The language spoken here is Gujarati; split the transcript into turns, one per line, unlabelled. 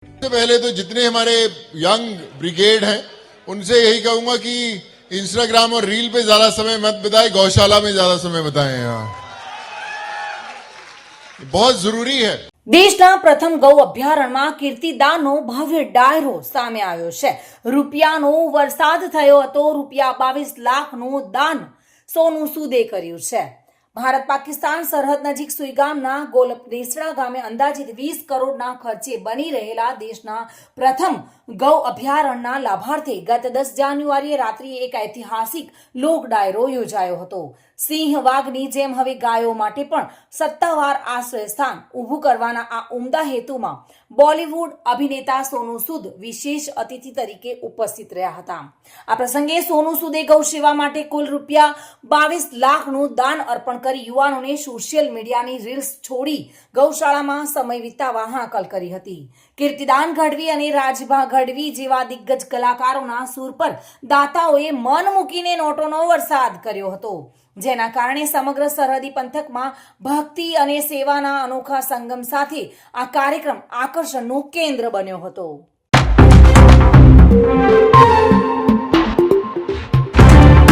सबसे पहले तो जितने हमारे यंग ब्रिगेड हैं उनसे यही कहूंगा कि इंस्टाग्राम और रील पे ज्यादा समय मत बिताएं, गौशाला में ज्यादा समय बिताएं। बहुत जरूरी है।
દેશના પ્રથમ ગૌ અભયારણ્યમાં કીર્તિદાનનો ભવ્ય ડાયરો સામે આવ્યો છે। રૂપિયાનો વરસાદ થયો હતો। ₹22 લાખનું દાન સોનુ સૂદે કર્યું છે। ભારત પાકિસ્તાન સરહદ નજીક સુઈગામના ગોલપનેસડા ગામે અંદાજિત 20 કરોડના ખર્ચે બની રહેલા દેશના પ્રથમ ગૌ અભયારણ્યના લાભાર્થે ગત 10 જાન્યુઆરીએ રાત્રિએ એક ઐતિહાસિક લોક ડાયરો યોજાયો હતો। સિંહ વાઘની જેમ હવે ગાયો માટે પણ સત્તાવાર આશ્રય સ્થાન ઊભું કરવાના આ ઉમદા હેતુમાં બોલિવૂડ અભિનેતા સોનુ સૂદ વિશેષ અતિથિ તરીકે ઉપસ્થિત રહ્યા હતા। આ પ્રસંગે સોનુ સૂદે ગૌસેવા માટે કુલ ₹22 લાખનું દાન અર્પણ કરી યુવાનોને સોશિયલ મીડિયાની રીલ્સ છોડી ગૌશાળામાં સમય વિતાવવા હાકલ કરી હતી। કીર્તિદાન ગઢવી અને રાજભા ગઢવી જેવા દિગ્ગજ કલાકારોના સૂર પર દાતાઓએ મન મૂકીને નોટોનો વરસાદ કર્યો હતો, જેના કારણે સમગ્ર સરહદી પંથકમાં ભક્તિ અને સેવાના અનોખા સંગમ સાથે આ કાર્યક્રમ આકર્ષણનું કેન્દ્ર બન્યો હતો।